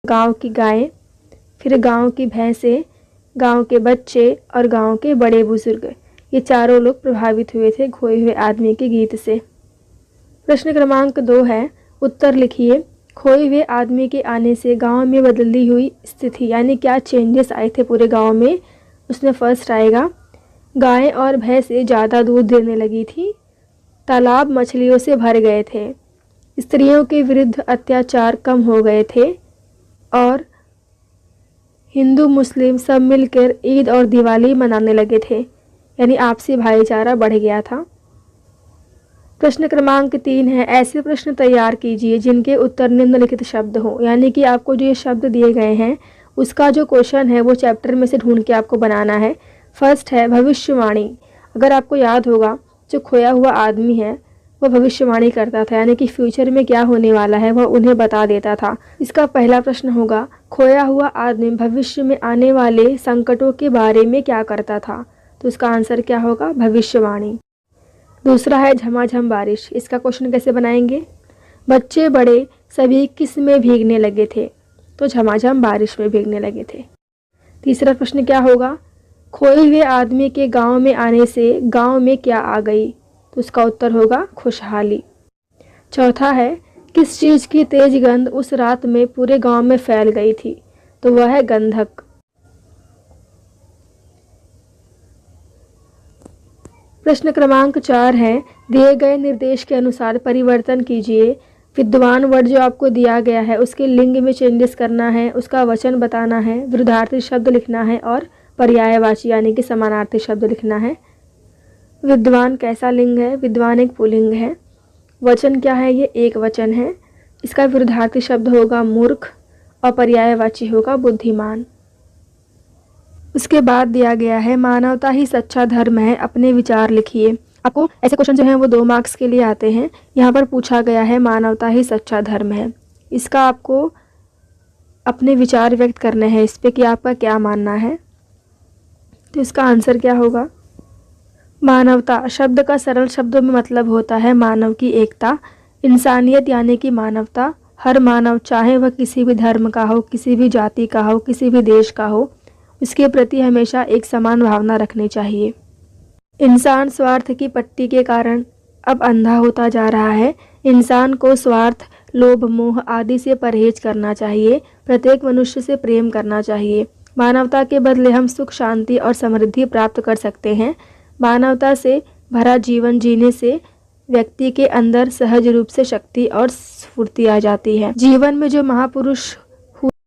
गांव की गायें, फिर गांव की भैंसें, गांव के बच्चे और गांव के बड़े बुजुर्ग, ये चारों लोग प्रभावित हुए थे खोए हुए आदमी के गीत से। प्रश्न क्रमांक 2 है, उत्तर लिखिए। खोए हुए आदमी के आने से गांव में बदली हुई स्थिति, यानी क्या चेंजेस आए थे पूरे गांव में। उसमें फर्स्ट आएगा, गायें और भैंसें ज़्यादा दूध देने लगी थी, तालाब मछलियों से भर गए थे, स्त्रियों के विरुद्ध अत्याचार कम हो गए थे और हिंदू मुस्लिम सब मिलकर ईद और दिवाली मनाने लगे थे, यानी आपसी भाईचारा बढ़ गया था। प्रश्न क्रमांक 3 है, ऐसे प्रश्न तैयार कीजिए जिनके उत्तर निम्नलिखित शब्द हो, यानी कि आपको जो ये शब्द दिए गए हैं उसका जो क्वेश्चन है वो चैप्टर में से ढूंढ के आपको बनाना है। फर्स्ट है भविष्यवाणी। अगर आपको याद होगा, जो खोया हुआ आदमी है वो भविष्यवाणी करता था, यानी कि फ्यूचर में क्या होने वाला है वह उन्हें बता देता था। इसका पहला प्रश्न होगा, खोया हुआ आदमी भविष्य में आने वाले संकटों के बारे में क्या करता था, तो इसका आंसर क्या होगा, भविष्यवाणी। दूसरा है झमाझम बारिश। इसका क्वेश्चन कैसे बनाएंगे, बच्चे बड़े सभी किस में भीगने लगे थे, तो झमाझम बारिश में भीगने लगे थे। तीसरा प्रश्न क्या होगा, खोए हुए आदमी के गांव में आने से गांव में क्या आ गई, तो उसका उत्तर होगा खुशहाली। चौथा है, किस चीज़ की तेज गंध उस रात में पूरे गांव में फैल गई थी, तो वह है गंधक। प्रश्न क्रमांक 4 है, दिए गए निर्देश के अनुसार परिवर्तन कीजिए। विद्वान वर्ड जो आपको दिया गया है उसके लिंग में चेंजेस करना है, उसका वचन बताना है, विरुद्धार्थी शब्द लिखना है और पर्यायवाची यानी कि समानार्थी शब्द लिखना है। विद्वान कैसा लिंग है, विद्वान एक पुल्लिंग है। वचन क्या है, ये एक वचन है। इसका विरुद्धार्थी शब्द होगा मूर्ख और पर्यायवाची होगा बुद्धिमान। उसके बाद दिया गया है, मानवता ही सच्चा धर्म है, अपने विचार लिखिए। आपको ऐसे क्वेश्चन जो हैं वो 2 मार्क्स के लिए आते हैं। यहाँ पर पूछा गया है मानवता ही सच्चा धर्म है, इसका आपको अपने विचार व्यक्त करने हैं इस पे कि आपका क्या मानना है। तो इसका आंसर क्या होगा, मानवता शब्द का सरल शब्दों में मतलब होता है मानव की एकता, इंसानियत यानी कि मानवता। हर मानव चाहे वह किसी भी धर्म का हो, किसी भी जाति का हो, किसी भी देश का हो, उसके प्रति हमेशा एक समान भावना रखनी चाहिए। इंसान स्वार्थ की पट्टी के कारण अब अंधा होता जा रहा है। इंसान को स्वार्थ, लोभ, मोह आदि से परहेज करना चाहिए। प्रत्येक मनुष्य से प्रेम करना चाहिए। मानवता के बदले हम सुख, शांति और समृद्धि प्राप्त कर सकते हैं। मानवता से भरा जीवन जीने से व्यक्ति के अंदर सहज रूप से शक्ति और स्फूर्ति आ जाती है। जीवन में जो महापुरुष